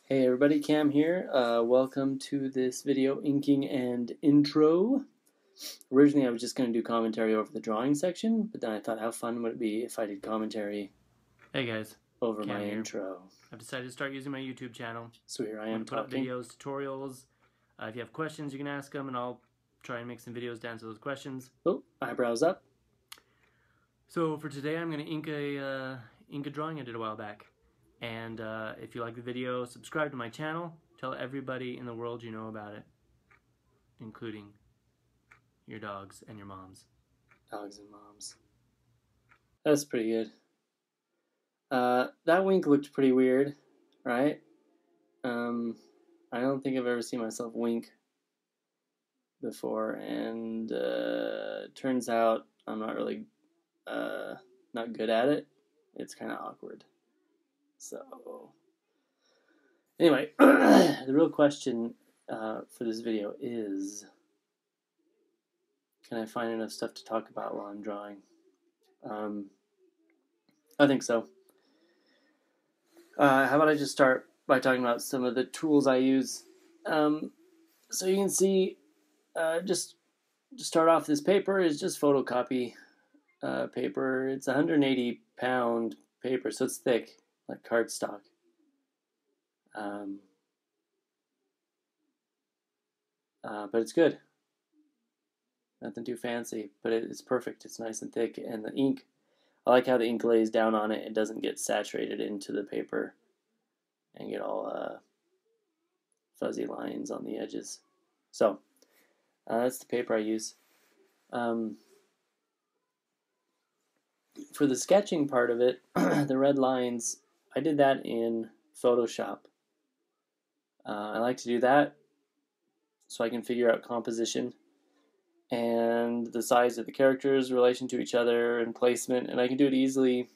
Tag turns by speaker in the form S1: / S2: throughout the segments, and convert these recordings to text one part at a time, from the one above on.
S1: Hey everybody, Cam here. Welcome to this video inking and intro. Originally I was just going to do commentary over the drawing section, but then I thought how fun would it be if I did commentary
S2: Hey guys,
S1: over
S2: Cam
S1: my
S2: here.
S1: intro.
S2: I've decided to start using my YouTube channel.
S1: So here I am
S2: put up
S1: talking.
S2: videos, tutorials. If you have questions, you can ask them, and I'll try and make some videos to answer those questions.
S1: Oh, eyebrows up.
S2: So for today, I'm going to ink a drawing I did a while back. And if you like the video, subscribe to my channel. Tell everybody in the world you know about it, including your dogs and your moms.
S1: Dogs and moms. That's pretty good. That wink looked pretty weird, right? I don't think I've ever seen myself wink before, and turns out I'm not really not good at it. It's kind of awkward. So anyway, the real question for this video is, can I find enough stuff to talk about while I'm drawing? I think so. How about I just start by talking about some of the tools I use? So you can see, just to start off, this paper is just photocopy paper. It's 180-pound paper, so it's thick, like cardstock. But it's good. Nothing too fancy, but it's perfect. It's nice and thick, and the ink, I like how the ink lays down on it. It doesn't get saturated into the paper and get all fuzzy lines on the edges. So that's the paper I use. For the sketching part of it, the red lines, I did that in Photoshop. I like to do that so I can figure out composition and the size of the characters, relation to each other, and placement, and I can do it easily.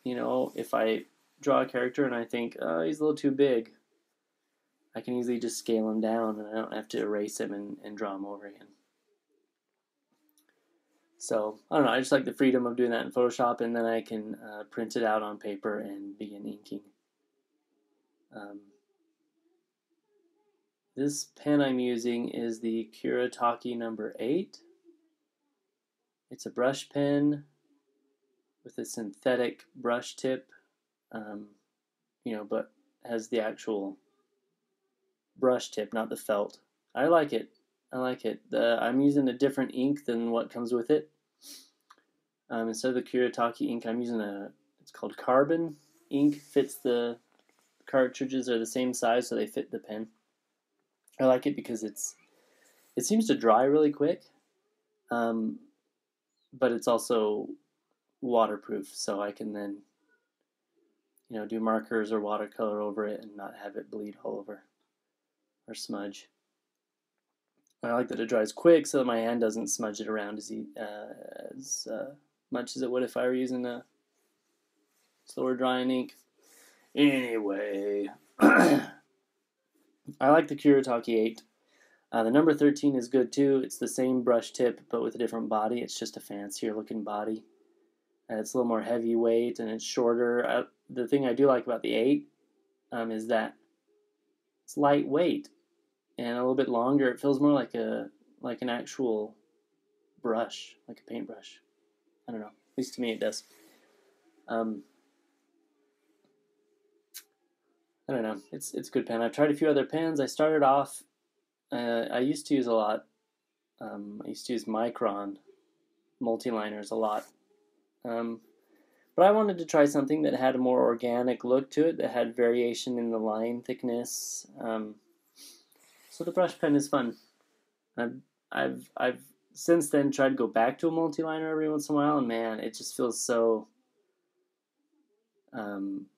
S1: You know, if I draw a character and I think, oh, he's a little too big, I can easily just scale him down, and I don't have to erase him and draw him over again. So, I don't know, I just like the freedom of doing that in Photoshop, and then I can print it out on paper and begin inking. This pen I'm using is the Kuretake number 8. It's a brush pen with a synthetic brush tip, you know, but has the actual brush tip, not the felt. I like it. I'm using a different ink than what comes with it. Instead of the Kuretake ink, I'm using it's called carbon ink. Fits the cartridges are the same size, so they fit the pen. I like it because it seems to dry really quick, but it's also waterproof, so I can then, you know, do markers or watercolor over it and not have it bleed all over or smudge. I like that it dries quick so that my hand doesn't smudge it around as much as it would if I were using a slower drying ink. Anyway, I like the Kuretake 8. The number 13 is good too. It's the same brush tip but with a different body. It's just a fancier looking body. It's a little more heavyweight and it's shorter. The thing I do like about the 8 is that it's lightweight and a little bit longer. It feels more like an actual brush, like a paintbrush. I don't know. At least to me it does. I don't know. It's a good pen. I've tried a few other pens. I started off. I used to use a lot. I used to use Micron multiliners a lot. But I wanted to try something that had a more organic look to it, that had variation in the line thickness. So the brush pen is fun. I've since then tried to go back to a multiliner every once in a while, and man, it just feels so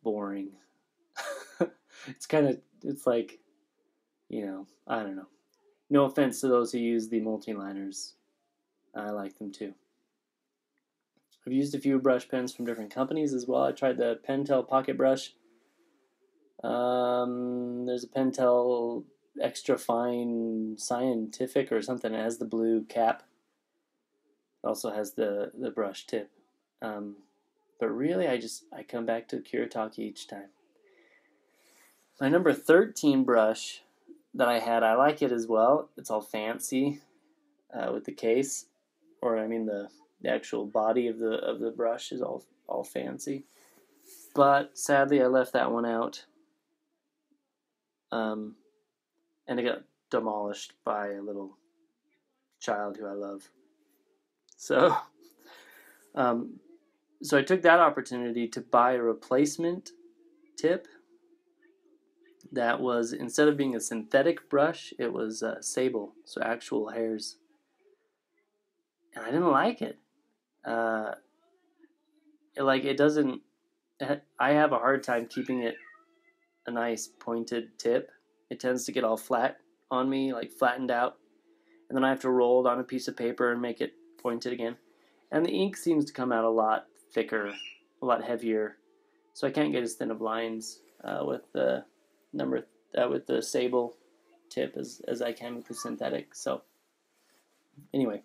S1: boring. It's like, you know, I don't know. No offense to those who use the multiliners. I like them too. I've used a few brush pens from different companies as well. I tried the Pentel Pocket Brush. There's a Pentel Extra Fine Scientific or something. It has the blue cap. It also has the brush tip. But really, I come back to Kuretake each time. My number 13 brush that I had, I like it as well. It's all fancy with the case, or I mean the actual body of the brush is all fancy. But sadly, I left that one out, and it got demolished by a little child who I love. So, so I took that opportunity to buy a replacement tip that was, instead of being a synthetic brush, it was sable, so actual hairs. And I didn't like it. It doesn't. I have a hard time keeping it a nice pointed tip. It tends to get all flat on me, like flattened out, and then I have to roll it on a piece of paper and make it pointed again. And the ink seems to come out a lot thicker, a lot heavier, so I can't get as thin of lines with the with the sable tip as I can with the synthetic. So anyway,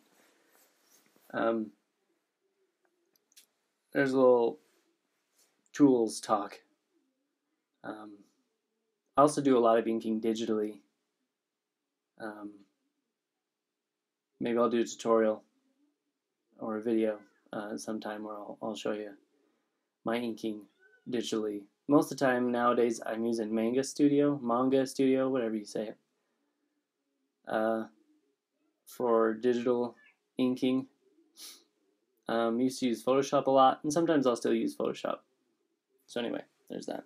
S1: there's a little tools talk. I also do a lot of inking digitally. Maybe I'll do a tutorial or a video sometime where I'll show you my inking digitally. Most of the time nowadays I'm using Manga Studio, whatever you say it, for digital inking. Used to use Photoshop a lot, and sometimes I'll still use Photoshop. So anyway, there's that.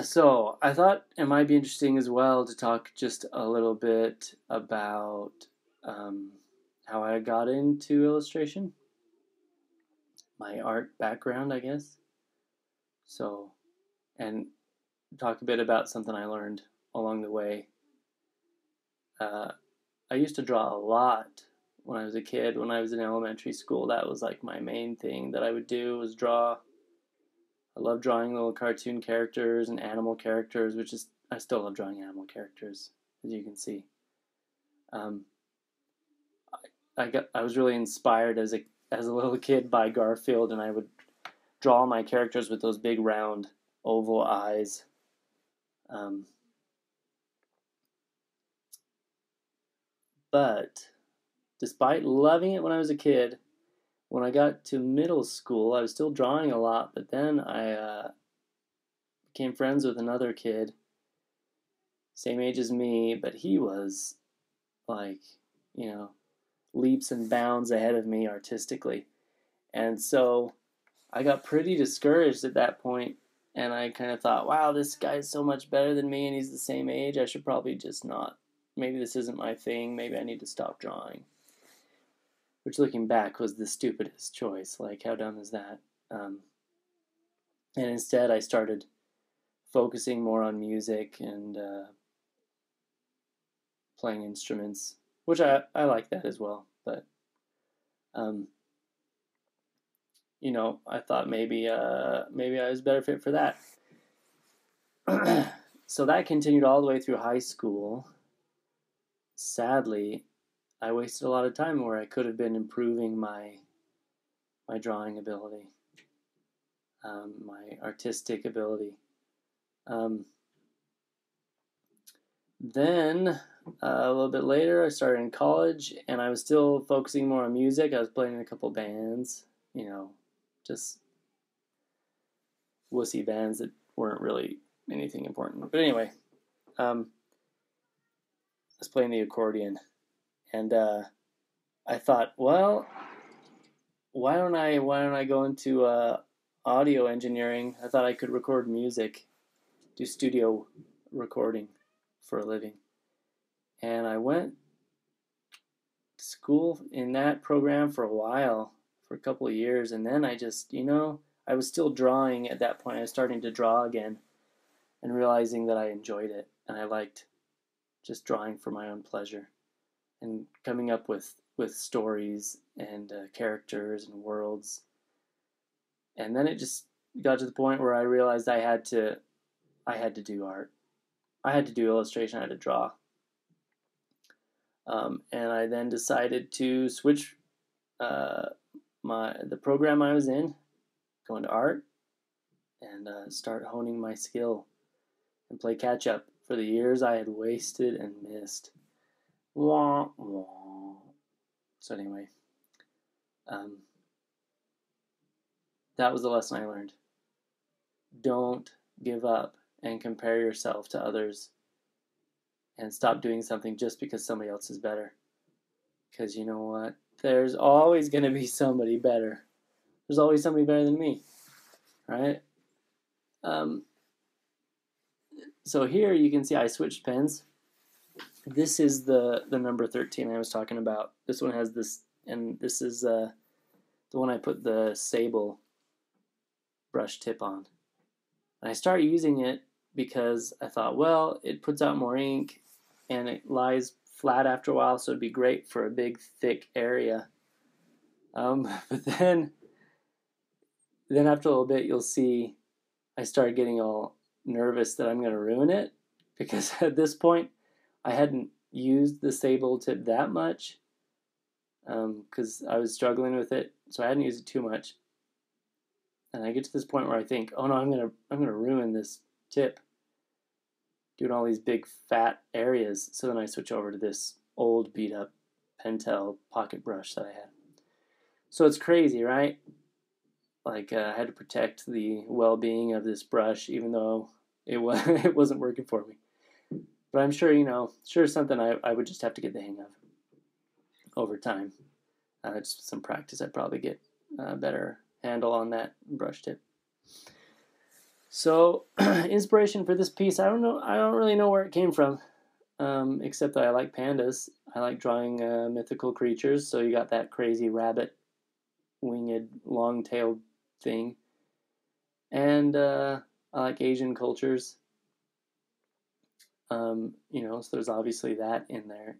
S1: So I thought it might be interesting as well to talk just a little bit about how I got into illustration, my art background, I guess. So, and talk a bit about something I learned along the way. I used to draw a lot when I was a kid. When I was in elementary school, that was like my main thing that I would do, was draw. I love drawing little cartoon characters and animal characters, I still love drawing animal characters, as you can see. I was really inspired as a little kid by Garfield, and I would draw my characters with those big round oval eyes. But despite loving it when I was a kid, when I got to middle school, I was still drawing a lot, but then I became friends with another kid, same age as me, but he was like, leaps and bounds ahead of me artistically. And so I got pretty discouraged at that point, and I kind of thought, wow, this guy's so much better than me and he's the same age. I should probably just not. Maybe this isn't my thing. Maybe I need to stop drawing. Which, looking back, was the stupidest choice. Like, how dumb is that? And instead, I started focusing more on music and playing instruments, which I like that as well. But, I thought maybe I was better fit for that. So that continued all the way through high school. Sadly, I wasted a lot of time where I could have been improving my drawing ability, my artistic ability. Then, a little bit later, I started in college, and I was still focusing more on music. I was playing in a couple bands, just wussy bands that weren't really anything important. But anyway, I was playing the accordion, and I thought, well, why don't I go into audio engineering? I thought I could record music, do studio recording for a living. And I went to school in that program for a while, for a couple of years, and then I just, I was still drawing at that point. I was starting to draw again and realizing that I enjoyed it, and I liked just drawing for my own pleasure and coming up with stories and characters and worlds. And then it just got to the point where I realized I had to do art. I had to do illustration. I had to draw. And I then decided to switch the program I was in, go into art, and start honing my skill and play catch up for the years I had wasted and missed. Wah, wah. So anyway, that was the lesson I learned. Don't give up and compare yourself to others, and stop doing something just because somebody else is better. Because you know what? There's always going to be somebody better. There's always somebody better than me, right? So here you can see I switched pens. This is the number 13 I was talking about. This one has this, and this is the one I put the sable brush tip on. And I started using it because I thought, well, it puts out more ink and it lies flat after a while, so it'd be great for a big, thick area. But then after a little bit, you'll see I started getting all nervous that I'm going to ruin it, because at this point, I hadn't used the sable tip that much, because I was struggling with it, so I hadn't used it too much. And I get to this point where I think, oh no, I'm gonna ruin this tip, doing all these big fat areas. So then I switch over to this old beat up Pentel pocket brush that I had. So it's crazy, right? Like I had to protect the well-being of this brush, even though it wasn't working for me. But I'm sure, sure something I would just have to get the hang of over time. Just some practice, I'd probably get better handle on that brush tip. So inspiration for this piece, I don't really know where it came from, except that I like pandas. I like drawing mythical creatures, so you got that crazy rabbit winged long-tailed thing, and I like Asian cultures, so there's obviously that in there,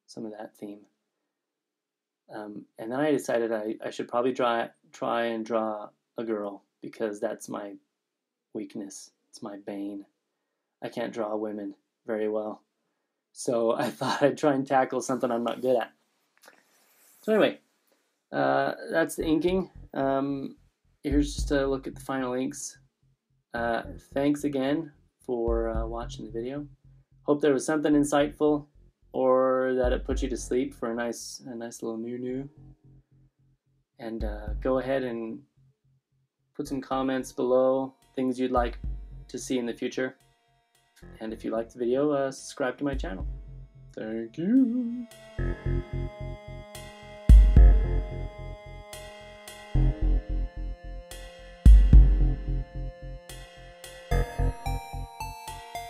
S1: some of that theme. And then I decided I should probably try and draw a girl, because that's my weakness. It's my bane. I can't draw women very well. So I thought I'd try and tackle something I'm not good at. So anyway, that's the inking. Here's just a look at the final inks. Thanks again for watching the video. Hope there was something insightful, or that it put you to sleep for a nice little new. And go ahead and put some comments below, things you'd like to see in the future. And if you liked the video, subscribe to my channel. Thank you.